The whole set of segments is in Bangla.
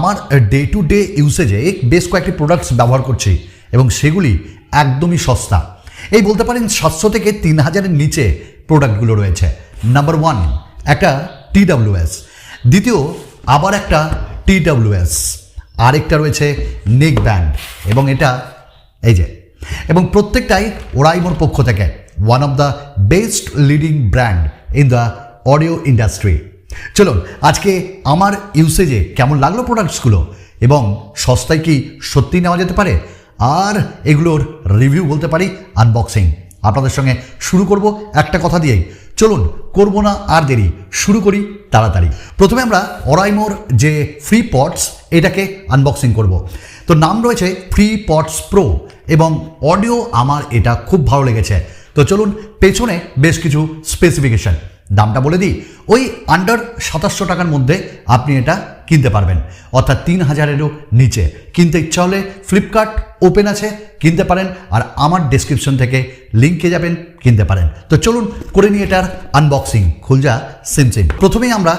আমার ডে টু ডে ইউসেজে বেশ কয়েকটি প্রোডাক্টস ব্যবহার করছি এবং সেগুলি একদমই সস্তা। এই বলতে পারেন 700 থেকে 3000-এর নিচে প্রোডাক্টগুলো রয়েছে। নাম্বার 1 একটা TWS, দ্বিতীয় আবার একটা TWS, আরেকটা রয়েছে নেক ব্যান্ড এবং এটা এই যে, এবং প্রত্যেকটাই ওরাইমোর পক্ষ থেকে one of the best leading brand in the audio industry. চলুন আজকে আমার ইউসেজে কেমন লাগলো প্রোডাক্টসগুলো এবং সস্তায় কি সত্যি নেওয়া যেতে পারে, আর এগুলোর রিভিউ বলতে পারি আনবক্সিং আপনাদের সঙ্গে শুরু করব একটা কথা দিয়েই। চলুন করব না আর দেরি, শুরু করি তাড়াতাড়ি। প্রথমে আমরা ওরাইমোর যে FreePods এটাকে আনবক্সিং করব। তো নাম রয়েছে FreePods Pro এবং অডিও আমার এটা খুব ভালো লেগেছে। তো চলুন পেছনে বেশ কিছু স্পেসিফিকেশন, দামটা বলে দিই। ওই আন্ডার 2700 টাকার মধ্যে আপনি এটা কিনতে পারবেন, অর্থাৎ 3000-এরও নিচে। কিনতে ইচ্ছা হলে ফ্লিপকার্ট ওপেন আছে, কিনতে পারেন, আর আমার ডেসক্রিপশন থেকে লিঙ্কে যাবেন, কিনতে পারেন। তো চলুন করে নিয়ে এটার আনবক্সিং। খুলজা সিমসিম। প্রথমেই আমরা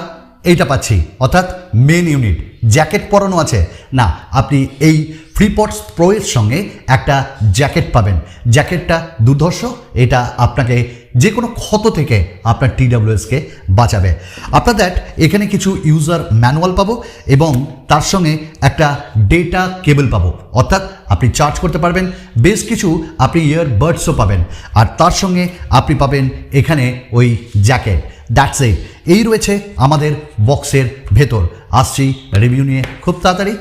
এইটা পাচ্ছি, অর্থাৎ মেন ইউনিট। জ্যাকেট পরানো আছে না, আপনি এই FreePods Pro এর সঙ্গে একটা জ্যাকেট পাবেন। জ্যাকেটটা দুর্ধর্ষ, এটা আপনাকে যে কোনো ক্ষত থেকে আপনার TWSকে বাঁচাবে। আফটার দ্যাট এখানে কিছু ইউজার ম্যানুয়াল পাবো এবং তার সঙ্গে একটা ডেটা কেবল পাবো, অর্থাৎ আপনি চার্জ করতে পারবেন। বেশ কিছু আপনি ইয়ারবাডসও পাবেন, আর তার সঙ্গে আপনি পাবেন এখানে ওই জ্যাকেট। That's it. এই রয়েছে আমাদের বক্সের ভেতর। আসছি রিভিউ নিয়ে খুব তাড়াতাড়ি।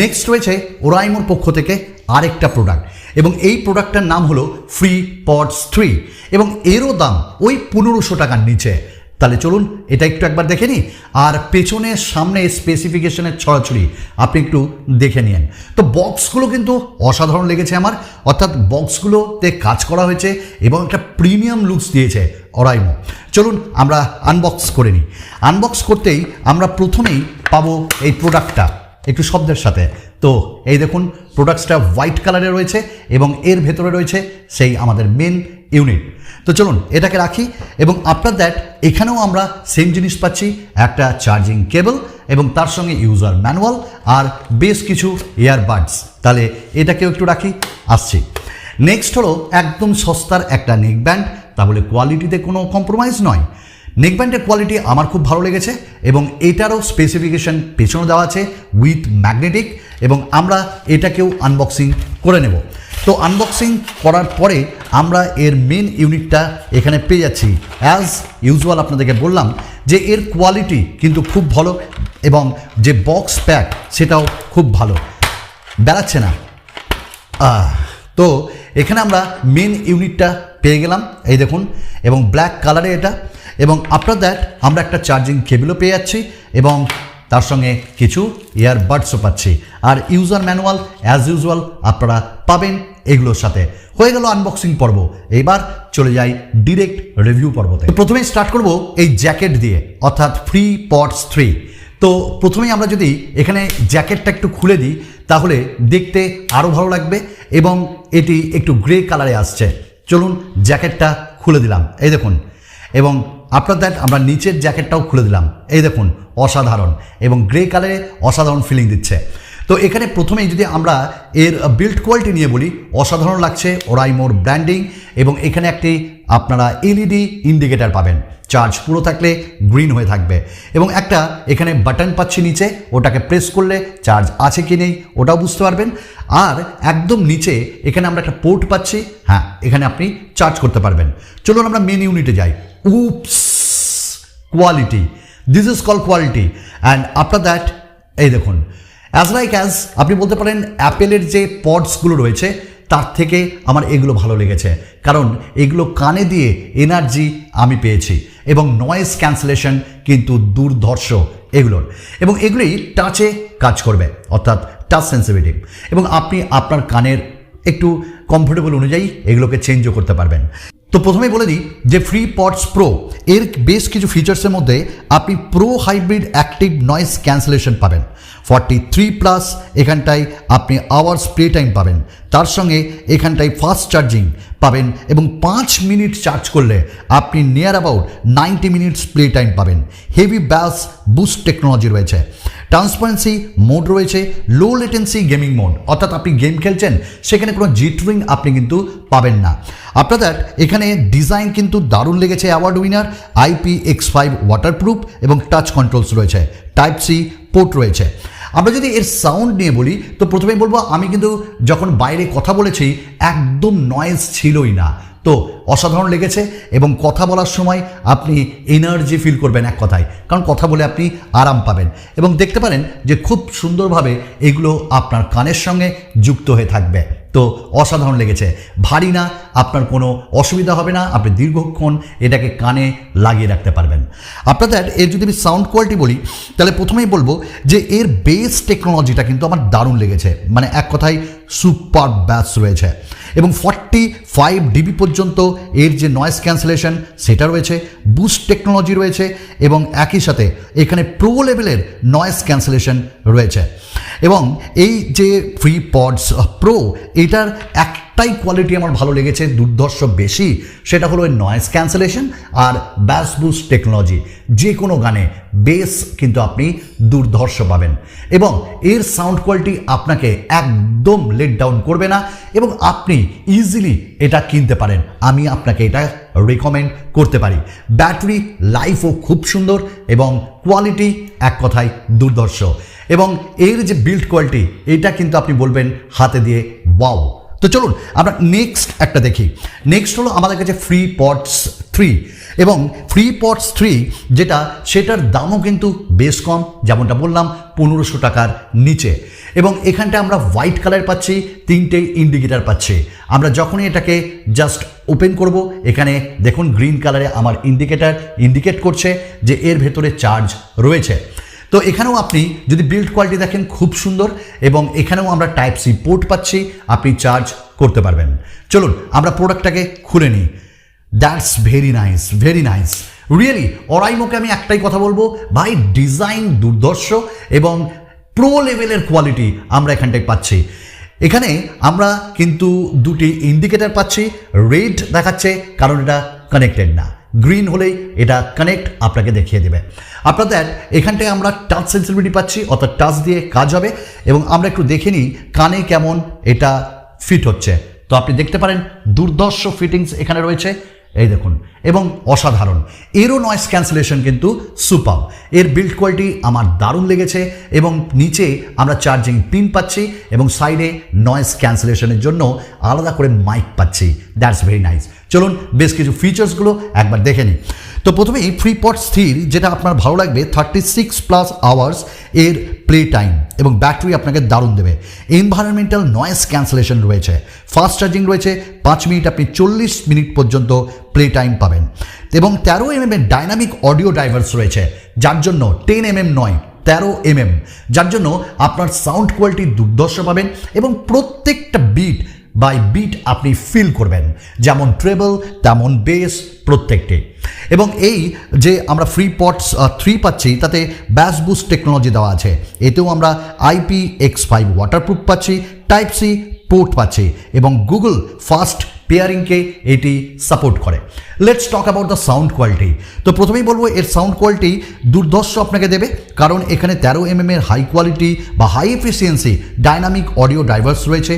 নেক্সট রয়েছে ওরাইমোর পক্ষ থেকে আরেকটা প্রোডাক্ট, এবং এই প্রোডাক্টটার নাম হলো FreePods 3 এবং এরও দাম ওই 1500 টাকার নিচে। তাহলে চলুন এটা একটু একবার দেখে নিই, আর পেছনে সামনে স্পেসিফিকেশনের ছড়াছড়ি আপনি একটু দেখে নিন। তো বক্সগুলো কিন্তু অসাধারণ লেগেছে আমার, অর্থাৎ বক্সগুলোতে কাজ করা হয়েছে এবং একটা প্রিমিয়াম লুকস দিয়েছে ওরাইমো। চলুন আমরা আনবক্স করে নিই। আনবক্স করতেই আমরা প্রথমেই পাবো এই প্রোডাক্টটা একটু শব্দের সাথে। তো এই দেখুন, প্রোডাক্টসটা হোয়াইট কালারে রয়েছে এবং এর ভেতরে রয়েছে সেই আমাদের মেন ইউনিট। তো চলুন এটাকে রাখি, এবং আফটার দ্যাট এখানেও আমরা সেম জিনিস পাচ্ছি, একটা চার্জিং কেবল এবং তার সঙ্গে ইউজার ম্যানুয়াল আর বেশ কিছু ইয়ারবাডস। তাহলে এটাকেও একটু রাখি, আসছি। নেক্সট হলো একদম সস্তার একটা নেক ব্যান্ড, তাহলে কোয়ালিটিতে কোনো কম্প্রোমাইজ নয়। নেকব্যান্ডের কোয়ালিটি আমার খুব ভালো লেগেছে এবং এটারও স্পেসিফিকেশন পেছনে দেওয়া আছে উইথ ম্যাগনেটিক, এবং আমরা এটাকেও আনবক্সিং করে নেব। তো আনবক্সিং করার পরে আমরা এর মেন ইউনিটটা এখানে পেয়ে যাচ্ছি। অ্যাজ ইউজুয়াল আপনাদেরকে বললাম যে এর কোয়ালিটি কিন্তু খুব ভালো এবং যে বক্স প্যাক সেটাও খুব ভালো, বেড়াচ্ছে না। তো এখানে আমরা মেন ইউনিটটা পেয়ে গেলাম, এই দেখুন, এবং ব্ল্যাক কালারে এটা, এবং আফটার দ্যাট আমরা একটা চার্জিং কেবলও পেয়ে যাচ্ছি এবং তার সঙ্গে কিছু ইয়ারবাডসও পাচ্ছি, আর ইউজার ম্যানুয়াল অ্যাজ ইউজুয়াল আপনারা পাবেন এগুলোর সাথে। হয়ে গেল আনবক্সিং পর্ব। এবার চলে যাই ডিরেক্ট রিভিউ পর্বতে। প্রথমেই স্টার্ট করব এই জ্যাকেট দিয়ে, অর্থাৎ FreePods 3। তো প্রথমেই আমরা যদি এখানে জ্যাকেটটা একটু খুলে দিই তাহলে দেখতে আরও ভালো লাগবে, এবং এটি একটু গ্রে কালারে আসছে। চলুন জ্যাকেটটা খুলে দিলাম, এই দেখুন, এবং আফটার দ্যাট আমরা নিচের জ্যাকেটটাও খুলে দিলাম, এই দেখুন, অসাধারণ এবং গ্রে কালারে অসাধারণ ফিলিং দিচ্ছে। তো এখানে প্রথমেই যদি আমরা এর বিল্ড কোয়ালিটি নিয়ে বলি, অসাধারণ লাগছে ওরাইমোর ব্র্যান্ডিং, এবং এখানে একটি আপনারা LED ইন্ডিকেটার পাবেন, চার্জ পুরো থাকলে গ্রিন হয়ে থাকবে, এবং একটা এখানে বাটন পাচ্ছি নিচে, ওটাকে প্রেস করলে চার্জ আছে কি নেই ওটাও বুঝতে পারবেন। আর একদম নিচে এখানে আমরা একটা পোর্ট পাচ্ছি, হ্যাঁ, এখানে আপনি চার্জ করতে পারবেন। চলুন আমরা মেন ইউনিটে যাই। Oops, quality, this is call quality. And after that এই দেখুন, অ্যাজ লাইক অ্যাজ আপনি বলতে পারেন অ্যাপেলের যে পডসগুলো রয়েছে তার থেকে আমার এগুলো ভালো লেগেছে, কারণ এগুলো কানে দিয়ে এনার্জি আমি পেয়েছি, এবং নয়েজ ক্যান্সেলেশন কিন্তু দুর্ধর্ষ এগুলোর, এবং এগুলি টাচে কাজ করবে, অর্থাৎ টাচ সেন্সিটিভ, এবং আপনি আপনার কানের একটু কমফোর্টেবল অনুযায়ী এগুলোকে চেঞ্জও করতে পারবেন। তো প্রথমেই বলে দিই যে FreePods Pro এর বেশ কিছু ফিচার্সের মধ্যে আপনি pro hybrid active noise cancellation পাবেন, 43+, এখানটায় আপনি আওয়ার্স প্লে টাইম পাবেন, তার সঙ্গে এখানটায় ফাস্ট চার্জিং পাবেন, এবং 5 মিনিট চার্জ করলে আপনি near about 90 minutes play time পাবেন। হেভি ব্যাস বুস্ট টেকনোলজি রয়েছে। ট্রান্সপারেন্সি মোড রয়েছে, লো লেটেন্সি গেমিং মোড, অর্থাৎ আপনি গেম খেলছেন সেখানে কোনো জিটারিং আপনি কিন্তু পাবেন না। আপনাদের এখানে ডিজাইন কিন্তু দারুণ লেগেছে, অ্যাওয়ার্ড উইনার, IPX5 ওয়াটারপ্রুফ এবং টাচ কন্ট্রোলস রয়েছে, টাইপ সি পোর্ট রয়েছে। আমরা যদি এর সাউন্ড নিয়ে বলি তো প্রথমেই বলবো আমি কিন্তু যখন বাইরে কথা বলেছি একদম নয়েজ ছিলই না, তো অসাধারণ লেগেছে এবং কথা বলার সময় আপনি এনার্জি ফিল করবেন এক কথায়, কারণ কথা বলে আপনি আরাম পাবেন এবং দেখতে পারেন যে খুব সুন্দরভাবে এগুলো আপনার কানের সঙ্গে যুক্ত হয়ে থাকবে। তো অসাধারণ লেগেছে, ভারী না, আপনার কোনো অসুবিধা হবে না, আপনি দীর্ঘক্ষণ এটাকে কানে লাগিয়ে রাখতে পারবেন। আপনাদের এর যদি আমি সাউন্ড কোয়ালিটি বলি তাহলে প্রথমেই বলবো যে এর বেস টেকনোলজিটা কিন্তু আমার দারুণ লেগেছে, মানে এক কথায় সুপার ব্যাস রয়েছে এবং 45 dB পর্যন্ত এর যে নয়েজ ক্যান্সেলেশন সেটা রয়েছে, বুস্ট টেকনোলজি রয়েছে এবং একই সাথে এখানে প্রো লেভেলের নয়েজ ক্যান্সেলেশন রয়েছে। এবং এই যে FreePods Pro এটার একটাই কোয়ালিটি আমার ভালো লেগেছে দুর্ধর্ষ বেশি, সেটা হলো নয়েজ ক্যান্সেলেশন আর ব্যাস বুস্ট টেকনোলজি। যে কোনো গানে বেস কিন্তু আপনি দুর্ধর্ষ পাবেন এবং এর সাউন্ড কোয়ালিটি আপনাকে একদম লেট ডাউন করবে না এবং আপনি ইজিলি এটা কিনতে পারেন, আমি আপনাকে এটা রেকমেন্ড করতে পারি। ব্যাটারি লাইফও খুব সুন্দর এবং কোয়ালিটি এক কথায় দুর্ধর্ষ এবং এর যে বিল্ড কোয়ালিটি এটা কিন্তু আপনি বলবেন হাতে দিয়ে ওয়াও। তো চলুন আমরা নেক্সট একটা দেখি। নেক্সট হলো আমাদের কাছে FreePods 3 এবং FreePods 3 যেটা সেটার দামও কিন্তু বেশ কম, যেমনটা বললাম 1500 টাকার নিচে এবং এখানটা আমরা হোয়াইট কালার পাচ্ছি, 3টে ইন্ডিকেটার পাচ্ছি। আমরা যখনই এটাকে জাস্ট ওপেন করব এখানে দেখুন গ্রিন কালারে আমার ইন্ডিকেটার ইন্ডিকেট করছে যে এর ভেতরে চার্জ রয়েছে। তো এখানেও আপনি যদি বিল্ড কোয়ালিটি দেখেন খুব সুন্দর এবং এখানেও আমরা টাইপ সি পোর্ট পাচ্ছি, আপনি চার্জ করতে পারবেন। চলুন আমরা প্রোডাক্টটাকে খুলে নিই। That's very nice, very nice really. অরাইমোকে আমি একটাই কথা বলবো, ভাই ডিজাইন দুর্ধর্ষ এবং প্রো লেভেলের কোয়ালিটি আমরা এখানটায় পাচ্ছি। এখানে আমরা কিন্তু দুটি ইন্ডিকেটার পাচ্ছি, রেড দেখাচ্ছে কারণ এটা কানেক্টেড না, গ্রিন হলেই এটা কানেক্ট আপনাকে দেখিয়ে দেবে। আপনাদের এখানটায় আমরা টাচ সেন্সিটিভিটি পাচ্ছি, অর্থাৎ টাচ দিয়ে কাজ হবে এবং আমরা একটু দেখে নিই কানে কেমন এটা ফিট হচ্ছে। তো আপনি দেখতে পারেন দুর্ধর্ষ ফিটিংস এখানে রয়েছে, এই দেখুন, এবং অসাধারণ। এরও নয়েজ ক্যান্সেলেশন কিন্তু সুপার, এর বিল্ড কোয়ালিটি আমার দারুণ লেগেছে এবং নিচে আমরা চার্জিং পিন পাচ্ছি এবং সাইডে নয়েজ ক্যান্সেলেশনের জন্য আলাদা করে মাইক পাচ্ছি। That's very nice. চলুন বেশ কিছু ফিচার্সগুলো একবার দেখে নিই। তো প্রথমেই FreePods 3 যেটা আপনার ভালো লাগবে, 36+ আওয়ার্স এর প্লে টাইম এবং ব্যাটারি আপনাকে দারুণ দেবে। এনভায়রনমেন্টাল নয়েজ ক্যান্সেলেশন রয়েছে, ফাস্ট চার্জিং রয়েছে, 5 মিনিট আপনি 40 মিনিট পর্যন্ত প্লে টাইম পাবেন এবং 13 mm এর ডাইনামিক অডিও ড্রাইভার্স রয়েছে, যার জন্য 10 mm নয় 13 mm, যার জন্য আপনার সাউন্ড কোয়ালিটি দুর্ধর্ষ পাবেন এবং প্রত্যেকটা বিট বাই বিট আপনি ফিল করবেন, যেমন ট্রেবল তেমন বেস প্রত্যেকটি। এবং এই যে আমরা FreePods 3 পাচ্ছি তাতে ব্যাস বুস্ট টেকনোলজি দেওয়া আছে, এতেও আমরা IPX5 ওয়াটারপ্রুফ পাচ্ছি, টাইপ সি পোর্ট পাচ্ছি এবং গুগল ফাস্ট পেয়ারিংকে এটি সাপোর্ট করে। Let's talk about the sound quality. তো প্রথমেই বলবো এর সাউন্ড কোয়ালিটি দুর্ধর্ষ আপনাকে দেবে, কারণ এখানে 13 mm এর হাই কোয়ালিটি বা high efficiency dynamic audio drivers রয়েছে,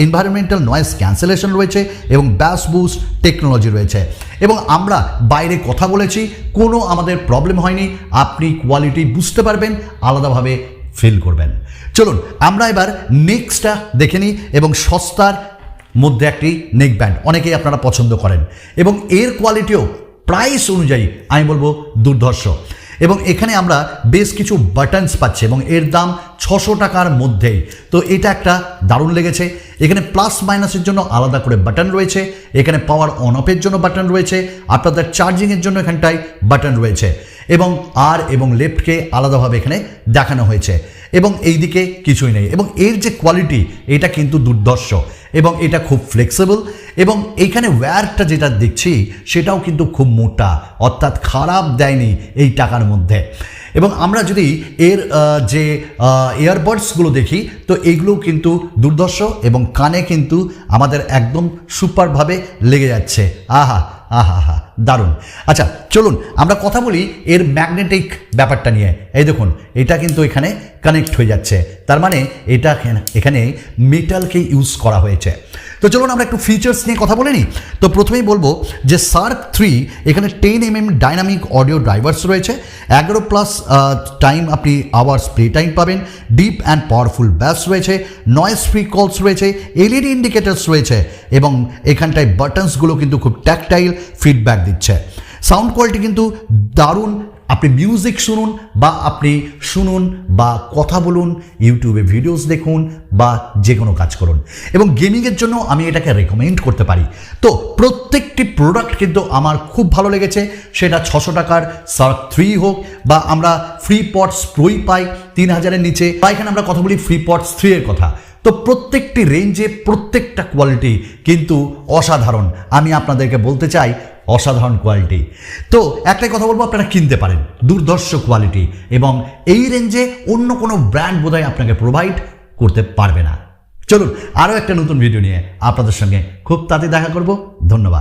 এনভায়রনমেন্টাল নয়েজ ক্যান্সেলেশন রয়েছে এবং ব্যাস বুস্ট টেকনোলজি রয়েছে এবং আমরা বাইরে কথা বলেছি, কোনো আমাদের প্রবলেম হয়নি, আপনি কোয়ালিটি বুঝতে পারবেন, আলাদাভাবে ফিল করবেন। চলুন আমরা এবার নেক্সটটা দেখে নিই এবং সস্তার মধ্যে একটি নেকব্যান্ড অনেকেই আপনারা পছন্দ করেন এবং এর কোয়ালিটিও প্রাইস অনুযায়ী আমি বলবো দুর্ধর্ষ এবং এখানে আমরা বেশ কিছু বাটনস পাচ্ছি এবং এর দাম 600 টাকার মধ্যেই। তো এটা একটা দারুণ লেগেছে। এখানে প্লাস মাইনাসের জন্য আলাদা করে বাটন রয়েছে, এখানে পাওয়ার অন অফের জন্য বাটন রয়েছে, আপনাদের চার্জিংয়ের জন্য এখানটায় বাটন রয়েছে এবং আর এবং লেফটকে আলাদাভাবে এখানে দেখানো হয়েছে এবং এই দিকে কিছুই নেই এবং এর যে কোয়ালিটি এটা কিন্তু দুর্ধর্ষ এবং এটা খুব ফ্লেক্সিবল এবং এইখানে ওয়্যারটা যেটা দেখছি সেটাও কিন্তু খুব মোটা, অর্থাৎ খারাপ দেয়নি এই টাকার মধ্যে। এবং আমরা যদি এর যে ইয়ারবাডসগুলো দেখি তো এইগুলোও কিন্তু দুর্ধর্ষ এবং কানে কিন্তু আমাদের একদম সুপারভাবে লেগে যাচ্ছে। আহা আহা দারুণ। আচ্ছা চলুন আমরা কথা বলি এর ম্যাগনেটিক ব্যাপারটা নিয়ে। এই দেখুন এটা কিন্তু এখানে কানেক্ট হয়ে যাচ্ছে, তার মানে এটা এখানে মেটালকে ইউজ করা হয়েছে। তো চলুন আমরা একটু ফিচার্স নিয়ে কথা বলে নিই। তো প্রথমেই বলবো যে শার্ক 3 এখানে 10mm ডাইনামিক অডিও ড্রাইভার্স রয়েছে, 11+ টাইম আপনি আওয়ার্স প্লে টাইম পাবেন, ডিপ অ্যান্ড পাওয়ারফুল ব্যাস রয়েছে, নয়েজ ফ্রি কলস রয়েছে, এলইডি ইন্ডিকেটার্স রয়েছে এবং এখানটায় বাটনসগুলো কিন্তু খুব ট্যাকটাইল ফিডব্যাক দিচ্ছে। সাউন্ড কোয়ালিটি কিন্তু দারুণ। আপনি মিউজিক শুনুন বা কথা বলুন, ইউটিউবে ভিডিওস দেখুন বা যে কোনো কাজ করুন, এবং গেমিংয়ের জন্য আমি এটাকে রেকমেন্ড করতে পারি। তো প্রত্যেকটি প্রোডাক্ট কিন্তু আমার খুব ভালো লেগেছে, সেটা 600 টাকার শার্ক 3 হোক বা আমরা FreePods Proই পাই 3000-এর নিচে, বা এখানে আমরা কথা বলি FreePods 3 এর কথা। তো প্রত্যেকটি রেঞ্জে প্রত্যেকটা কোয়ালিটি কিন্তু অসাধারণ। আমি আপনাদেরকে বলতে চাই অসাধারণ কোয়ালিটি। তো একটাই কথা বলবো, আপনারা কিনতে পারেন, দুর্ধর্ষ কোয়ালিটি, এবং এই রেঞ্জে অন্য কোনো ব্র্যান্ড বোধহয় আপনাকে প্রোভাইড করতে পারবে না। চলুন আরও একটা নতুন ভিডিও নিয়ে আপনাদের সঙ্গে খুব তাড়াতাড়ি দেখা করব। ধন্যবাদ।